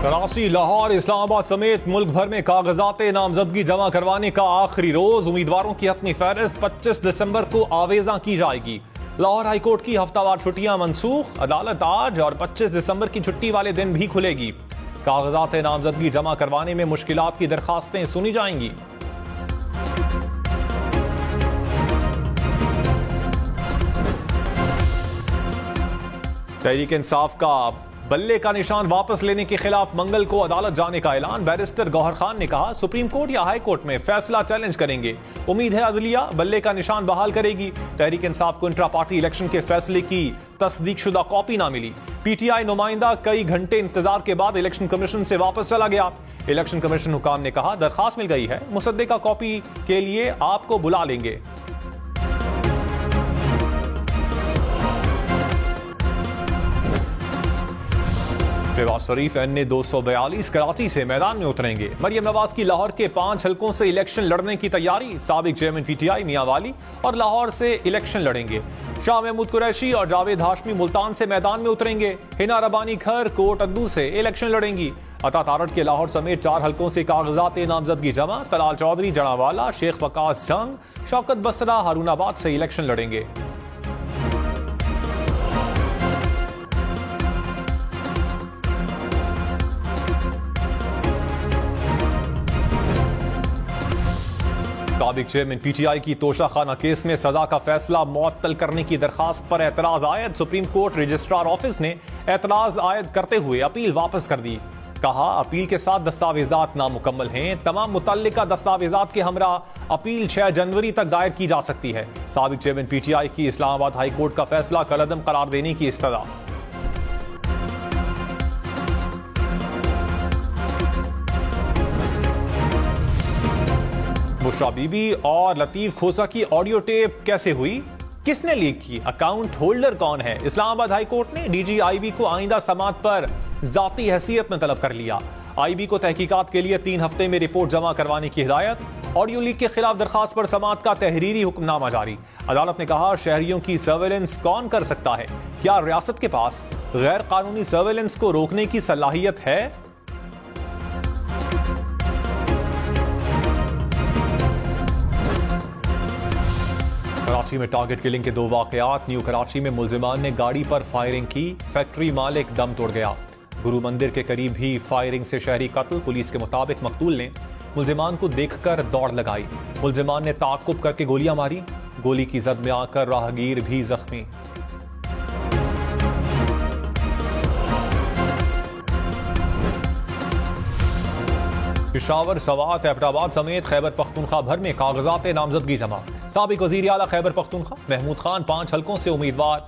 कराची, लाहौर, इस्लामाबाद समेत मुल्क भर में कागजात नामजदगी जमा करवाने का आखिरी रोज। उम्मीदवारों की हतमी फहरिस्त 25 दिसंबर को आवेजा की जाएगी। लाहौर हाईकोर्ट की हफ्तावार छुट्टियां मनसूख। अदालत आज और 25 दिसंबर की छुट्टी वाले दिन भी खुलेगी। कागजात नामजदगी जमा करवाने में मुश्किलात की दरखास्तें सुनी जाएंगी। तहरीक इंसाफ का बल्ले का निशान वापस लेने के खिलाफ मंगल को अदालत जाने का ऐलान। बैरिस्टर गौहर खान ने कहा, सुप्रीम कोर्ट या हाई कोर्ट में फैसला चैलेंज करेंगे। उम्मीद है अदलिया बल्ले का निशान बहाल करेगी। तहरीक इंसाफ को इंट्रा पार्टी इलेक्शन के फैसले की तस्दीक शुदा कॉपी ना मिली। पीटीआई नुमाइंदा कई घंटे इंतजार के बाद इलेक्शन कमीशन से वापस चला गया। इलेक्शन कमीशन हुकाम ने कहा, दरखास्त मिल गई है, मुसद्दिका कॉपी के लिए आपको बुला लेंगे। शहबाज शरीफ NA 242 कराची से मैदान में उतरेंगे। मरियम नवाज की लाहौर के 5 हलकों से इलेक्शन लड़ने की तैयारी। साबिक चेयरमैन PTI मियां वाली और लाहौर से इलेक्शन लड़ेंगे। शाह महमूद कुरैशी और जावेद हाशमी मुल्तान से मैदान में उतरेंगे। हिना रबानी खर कोट अद्दू से इलेक्शन लड़ेंगी। अता तारड़ के लाहौर समेत 4 हलकों से कागजात नामजदगी जमा। तलाल चौधरी जड़ावाला, शेख वकास जंग, शौकत बसरा हारूनाबाद से इलेक्शन लड़ेंगे। साबिक चेयरमैन PTI की तोशाखाना केस में सजा का फैसला मुअत्तल करने की दरखास्त पर एतराज आयद। सुप्रीम कोर्ट रजिस्ट्रार ऑफिस ने एतराज आयद करते हुए अपील वापस कर दी। कहा, अपील के साथ दस्तावेजात नामुकम्मल हैं। तमाम मुतल्लिका दस्तावेजात के हमरा अपील 6 जनवरी तक दायर की जा सकती है। साबिक चेयरमैन PTI की इस्लामाबाद हाई कोर्ट का फैसला कलअदम करार देने की इस्तदा। बुशरा बीबी और लतीफ खोसा की ऑडियो टेप कैसे हुई, किसने लीक की, अकाउंट होल्डर कौन है? इस्लामाबाद हाई कोर्ट ने DG IB को आइंदा समात पर जाती हैसियत में तलब कर लिया। IB को तहकीकात के लिए 3 हफ्ते में रिपोर्ट जमा करवाने की हिदायत। ऑडियो लीक के खिलाफ दरखास्त पर समात का तहरीरी हुक्मनामा जारी। अदालत ने कहा, शहरियों की सर्वेलेंस कौन कर सकता है? क्या रियासत के पास गैर कानूनी सर्वेलेंस को रोकने की सलाहियत है? कराची में टारगेट किलिंग के 2 वाकयात। न्यू कराची में मुल्जिमान ने गाड़ी पर फायरिंग की, फैक्ट्री मालिक दम तोड़ गया। गुरु मंदिर के करीब भी फायरिंग से शहरी कत्ल। पुलिस के मुताबिक मकतूल ने मुल्जिमान को देखकर दौड़ लगाई। मुल्जिमान ने ताक़ुब करके गोलियां मारी। गोली की जद में आकर राहगीर भी जख्मी। पेशावर, सवात, एबटाबाद समेत खैबर पख्तूनख्वा भर में कागजात नामजदगी जमा। साबिक वजीर आला खैबर पख्तूनख्वा महमूद खान 5 हलकों से उम्मीदवार।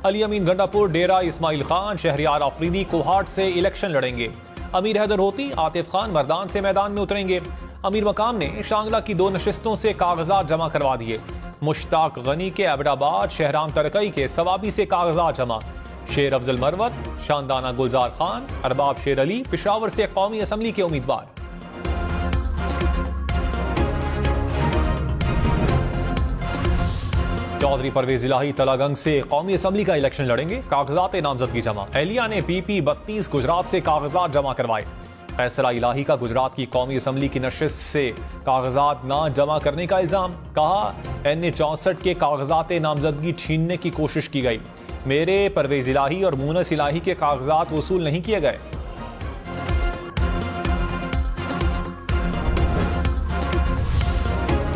अली अमीन गंडापुर, डेरा इस्माइल खान, शहरियार आफरीदी कोहाट से इलेक्शन लड़ेंगे। अमीर हैदर होती, आतिफ खान मर्दान से मैदान में उतरेंगे। अमीर मकाम ने शांगला की 2 नशिस्तों से कागजात जमा करवा दिए। मुश्ताक गनी के एबटाबाद, शहराम तरकई के सवाबी से कागजात जमा। शेर अफजल मरवत, शानदाना गुलजार खान, अरबाब शेर अली पेशावर से कौमी असम्बली के उम्मीदवार। चौधरी परवेज इलाही तलागंग से कौमी असम्बली का इलेक्शन लड़ेंगे। कागजात नामजदगी जमा। एहलिया ने PP 32 गुजरात से कागजात जमा करवाए। फैसला इलाही का गुजरात की कौमी असम्बली की नशिस्त से कागजात ना जमा करने का इल्जाम। कहा, NA 64 के कागजात नामजदगी छीनने की कोशिश की गई। मेरे, परवेज इलाही और मूनस इलाही के कागजात वसूल नहीं किए गए।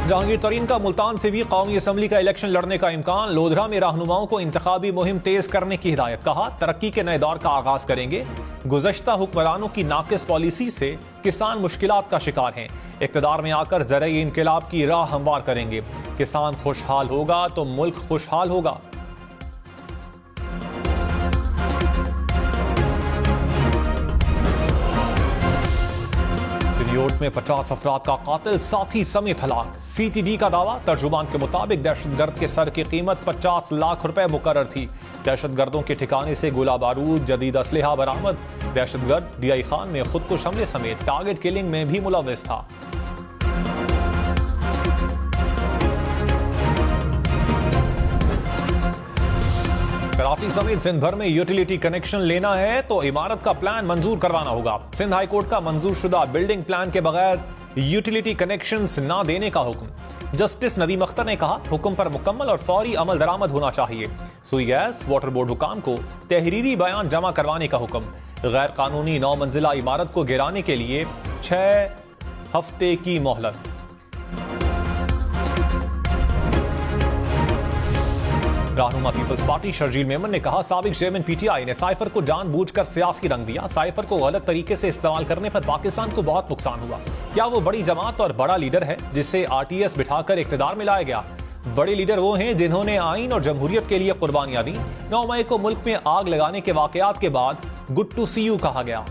जहांगीर तरीन का मुल्तान से भी कौमी असम्बली का इलेक्शन लड़ने का इम्कान। लोधरा में रहनुमाओं को इंतखाबी मुहिम तेज करने की हिदायत। कहा, तरक्की के नए दौर का आगाज करेंगे। गुज़श्ता हुक्मरानों की नाकिस पॉलिसी से किसान मुश्किलात का शिकार हैं। इक़्तिदार में आकर ज़रई इनकलाब की राह हमवार करेंगे। किसान खुशहाल होगा तो मुल्क खुशहाल होगा। रियोट में 50 अफराद का कातिल, साथी समेत हलाक। CTD का दावा। तर्जुमान के मुताबिक दहशतगर्द के सर की कीमत 50 लाख रुपए मुकर्रर थी। दहशतगर्दों के ठिकाने से गोला बारूद, जदीद असलहा बरामद। दहशतगर्द DI खान में खुदकुश हमले समेत टारगेट किलिंग में भी मुलव्वस था। कराची समेत सिंध भर में यूटिलिटी कनेक्शन लेना है तो इमारत का प्लान मंजूर करवाना होगा। सिंध हाईकोर्ट का मंजूर शुदा बिल्डिंग प्लान के बगैर यूटिलिटी कनेक्शंस ना देने का हुक्म। जस्टिस नदीम अख्तर ने कहा, हुक्म पर मुकम्मल और फौरी अमल दरामद होना चाहिए। सुई गैस वाटर बोर्ड हुकाम को तहरीरी बयान जमा करवाने का हुक्म। गैर कानूनी 9 मंजिला इमारत को गिराने के लिए 6 हफ्ते की मोहलत। रहनुमा पीपल्स पार्टी शर्जील मेमन ने कहा, साबिक चेयरमैन पीटीआई ने साइफर को जानबूझकर सियासी रंग दिया। साइफर को गलत तरीके से इस्तेमाल करने पर पाकिस्तान को बहुत नुकसान हुआ। क्या वो बड़ी जमात और बड़ा लीडर है जिसे आरटीएस बिठाकर इख्तिदार में लाया गया? बड़े लीडर वो हैं जिन्होंने आइन और जमहूरियत के लिए कुर्बानियां दी। 9 मई को मुल्क में आग लगाने के वाकयात के बाद गुड टू सी यू कहा गया।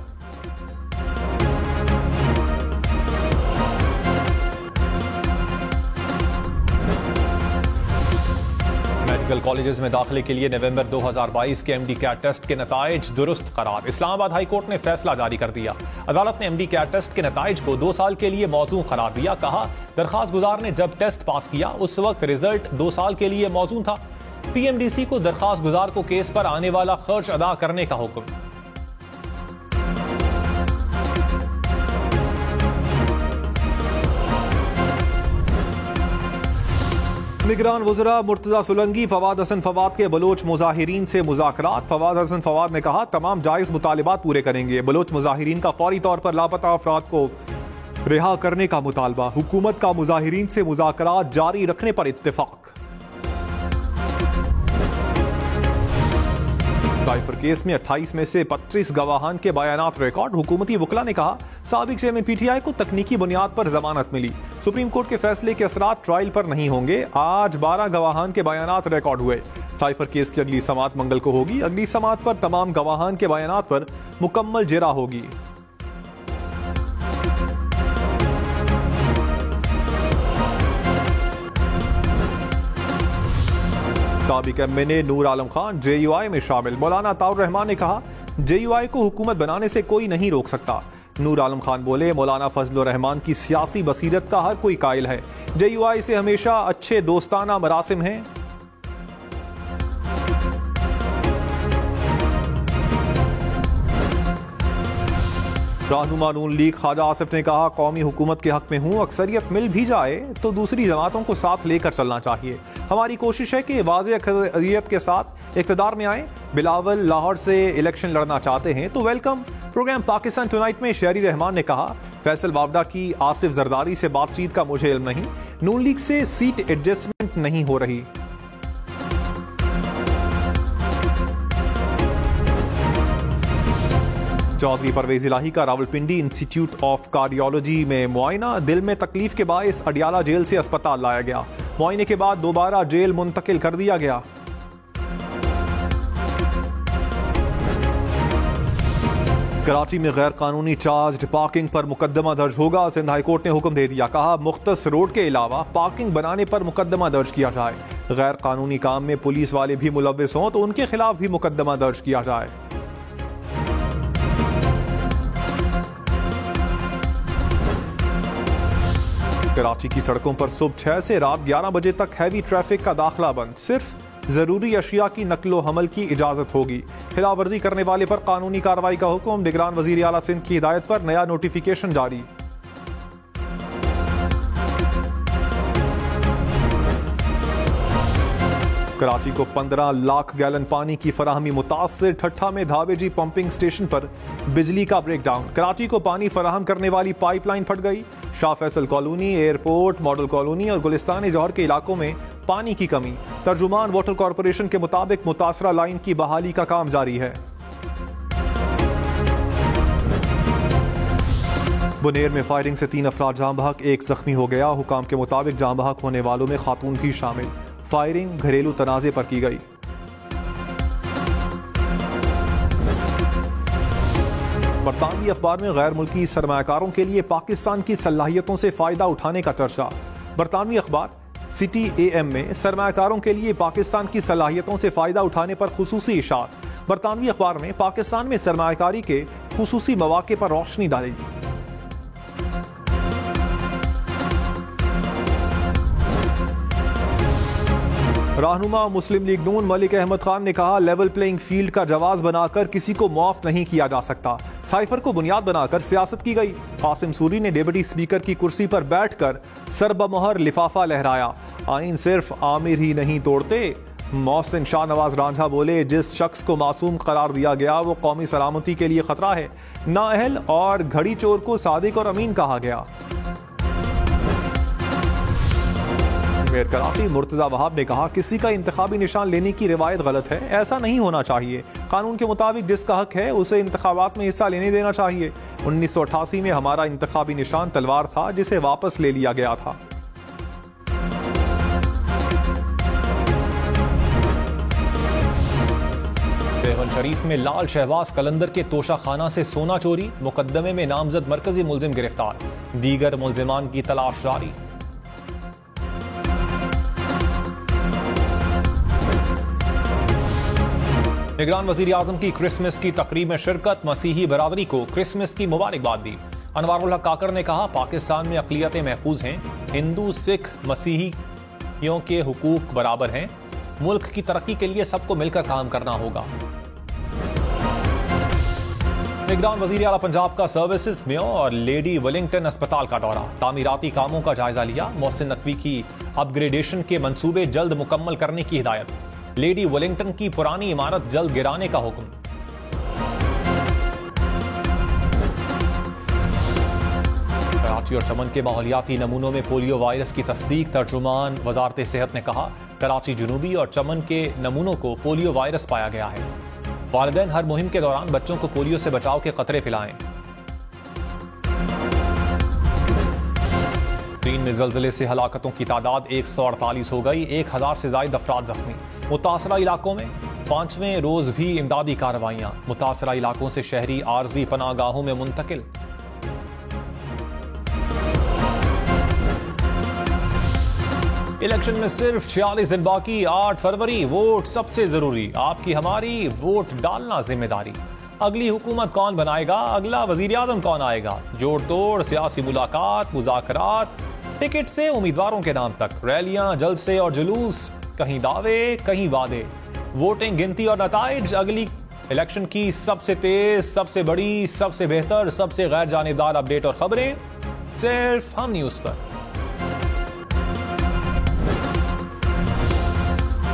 मेडिकल कॉलेजेस में दाखिले के लिए नवंबर 2022 के एमडी कैट टेस्ट के नताइज दुरुस्त करार। इस्लामाबाद हाई कोर्ट ने फैसला जारी कर दिया। अदालत ने एमडी कैट टेस्ट के नताइज को 2 साल के लिए मौजू करार दिया। कहा, दरखास्त गुजार ने जब टेस्ट पास किया उस वक्त रिजल्ट 2 साल के लिए मौजू था। पीएमडीसी को दरखास्त गुजार को केस पर आने वाला खर्च अदा करने का हुक्म। निगरान वज़रा मुर्तजा सुलंगी फवाद हसन फवाद के बलोच मुजाहिरीन से मुज़ाकरात। फवाद हसन फवाद ने कहा, तमाम जायज मुतालिबात पूरे करेंगे। बलोच मुजाहिरीन का फौरी तौर पर लापता अफराद को रिहा करने का मुतालबा। हुकूमत का मुजाहिरीन से मुज़ाकरात जारी रखने पर इत्तेफाक। साइफर केस में 28 में से 25 गवाहान के बयानात रिकॉर्ड। हुकूमती वकला ने कहा, साबिक चेयरमैन पीटीआई को तकनीकी बुनियाद पर जमानत मिली। सुप्रीम कोर्ट के फैसले के असरात ट्रायल पर नहीं होंगे। आज 12 गवाहान के बयानात रिकॉर्ड हुए। साइफर केस की अगली समाअत मंगल को होगी। अगली समाअत पर तमाम गवाहान के बयानात पर मुकम्मल जिरा होगी। साबिक एमएनए नूर आलम खान जेयूआई में शामिल। मौलाना अताउर रहमान ने कहा, जेयूआई को हुकूमत बनाने से कोई नहीं रोक सकता। नूर आलम खान बोले, मौलाना फजलुर रहमान की सियासी बसीरत का हर कोई कायल है। जेयूआई से हमेशा अच्छे दोस्ताना मरासिम हैं। रहनुमा नून लीग ख्वाजा आसिफ ने कहा, कौमी हुकूमत के हक में हूँ। अक्सरियत मिल भी जाए तो दूसरी जमातों को साथ लेकर चलना चाहिए। हमारी कोशिश है कि वाज़ेह अक्सरियत के साथ इक़्तिदार में आए। बिलावल लाहौर से इलेक्शन लड़ना चाहते हैं तो वेलकम। प्रोग्राम पाकिस्तान टुनाइट में शहरी रहमान ने कहा, फैसल वावडा की आसिफ जरदारी से बातचीत का मुझे इल्म नहीं। नून लीग से सीट एडजस्टमेंट नहीं हो रही। चौधरी परवेज इलाही का रावलपिंडी इंस्टीट्यूट ऑफ कार्डियोलॉजी में मुआयना। दिल में तकलीफ के बायस अडियाला जेल से अस्पताल लाया गया। मुआयने के बाद दोबारा जेल मुंतकिल कर दिया गया। कराची में गैर कानूनी चार्ज पार्किंग पर मुकदमा दर्ज होगा। सिंध हाईकोर्ट ने हुक्म दे दिया। कहा, मुख्तस रोड के अलावा पार्किंग बनाने पर मुकदमा दर्ज किया जाए। गैर कानूनी काम में पुलिस वाले भी मुलव्विस हों तो उनके खिलाफ भी मुकदमा दर्ज किया जाए। कराची की सड़कों पर सुबह 6 से रात 11 बजे तक हैवी ट्रैफिक का दाखिला बंद। सिर्फ जरूरी अशिया की नकलो हमल की इजाजत होगी। खिलाफवर्जी करने वाले पर कानूनी कार्रवाई का हुक्म। निगरान वजीर आला सिंध की हिदायत पर नया नोटिफिकेशन जारी। कराची को 15 लाख गैलन पानी की फराहमी मुतासिर। ठट्ठा में धावेजी पंपिंग स्टेशन पर बिजली का ब्रेकडाउन। कराची को पानी फराहम करने वाली पाइपलाइन फट गई। Shah Faisal colony, airport, model colony और गुलिस्तान जौहर के इलाकों में पानी की कमी। तर्जुमान वाटर कॉरपोरेशन के मुताबिक मुतासरा लाइन की बहाली का काम जारी है। बुनेर में फायरिंग से 3 अफराद जाँ बहक, 1 जख्मी हो गया। हुकाम के मुताबिक जाँ बहक होने वालों में खातून भी शामिल। फायरिंग घरेलू तनाजे पर की गई। बरतानवी अखबार में गैर मुल्की सरमायाकारों के लिए पाकिस्तान की सलाहियतों से फायदा उठाने का चर्चा। बरतानवी अखबार सिटी AM में सरमायाकारों के लिए पाकिस्तान की सलाहियतों से फायदा उठाने पर खुसूसी इशार। बरतानवी अखबार में पाकिस्तान में सरमायाकारी के खुसूसी मौके पर रोशनी डाली। रहनुमा मुस्लिम लीग नून मलिक अहमद खान ने कहा, लेवल प्लेइंग फील्ड का जवाज बनाकर किसी को मुआफ नहीं किया जा सकता। साइफर को बुनियाद बनाकर सियासत की गई। कासिम सूरी ने डिप्टी स्पीकर की कुर्सी पर बैठकर सरबमोहर लिफाफा लहराया। आइन सिर्फ आमिर ही नहीं तोड़ते। मोहसिन शाहनवाज रांझा बोले, जिस शख्स को मासूम करार दिया गया वो कौमी सलामती के लिए खतरा है। नाअहल और घड़ी चोर को सादिक और अमीन कहा गया। मेयर कराची मुर्तजा वहाब ने कहा, किसी का इंतखाबी निशान लेने की रिवायत गलत है, ऐसा नहीं होना चाहिए। कानून के मुताबिक जिसका हक है उसे इंतखाबात में हिस्सा लेने देना चाहिए। 1988 में हमारा इंतखाबी निशान तलवार था, जिसे वापस ले लिया गया था। देवन शरीफ में लाल शहबाज कलंदर के तोशा खाना से सोना चोरी, मुकदमे में नामजद मरकजी मुलजिम गिरफ्तार, दीगर मुलजिमान की तलाश जारी। निगरान वजीर आजम की क्रिसमस की तकरीब में शिरकत, मसीही बरादरी को क्रिसमस की मुबारकबाद दी। अनवारुल हक काकर ने कहा, पाकिस्तान में अक़लियतें महफूज हैं, हिंदू सिख मसीहियों के हुकूक बराबर हैं, मुल्क की तरक्की के लिए सबको मिलकर काम करना होगा। निगरान वजीर आला पंजाब का सर्विसेज में और लेडी वेलिंगटन अस्पताल का दौरा, तामीराती कामों का जायजा लिया। मोहसिन नकवी की अपग्रेडेशन के मंसूबे जल्द मुकम्मल करने की हिदायत। लेडी वेलिंगटन की पुरानी इमारत जल्द गिराने का हुक्म। कराची और चमन के माहौलियाती नमूनों में पोलियो वायरस की तस्दीक, तर्जुमान वजारत सेहत ने कहा, कराची जुनूबी और चमन के नमूनों को पोलियो वायरस पाया गया है। वालिदैन हर मुहिम के दौरान बच्चों को पोलियो से बचाव के कतरे पिलाएं। चीन में ज़लज़ले से हलाकतों की तादाद 148 हो गई, 1000 से ज़ायद अफराद जख्मी। मुतासरा इलाकों में 5वें रोज भी इमदादी कार्रवाइयां, मुतासरा इलाकों से शहरी आर्जी पनागाहों में मुंतकिल। इलेक्शन में सिर्फ 46 दिन बाकी, 8 फरवरी, वोट सबसे जरूरी, आपकी हमारी वोट डालना जिम्मेदारी। अगली हुकूमत कौन बनाएगा, अगला वजीर आजम कौन आएगा, जोड़ तोड़ सियासी मुलाकात, मुज़ाकरात, टिकट से उम्मीदवारों के नाम तक, रैलियां, जलसे और जुलूस, कहीं दावे कहीं वादे, वोटिंग, गिनती और नताइज। अगली इलेक्शन की सबसे तेज, सबसे बड़ी, सबसे बेहतर, सबसे गैर जानिबदार अपडेट और खबरें सिर्फ हम न्यूज पर।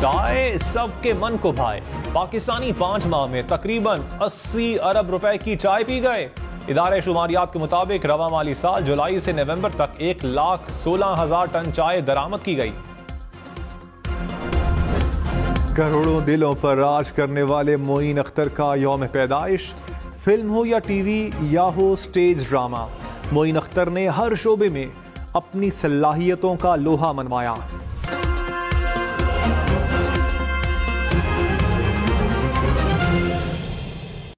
चाय सबके मन को भाए, पाकिस्तानी 5 माह में तकरीबन 80 अरब रुपए की चाय पी गए। इदारे शुमारियात के मुताबिक रवा माली साल जुलाई से नवंबर तक 1,16,000 टन चाय दरामद की गई। करोड़ों दिलों पर राज करने वाले मोइन अख्तर का यौम पैदाइश, फिल्म हो या टीवी या हो स्टेज ड्रामा, मोइन अख्तर ने हर शोबे में अपनी सलाहियतों का लोहा मनवाया।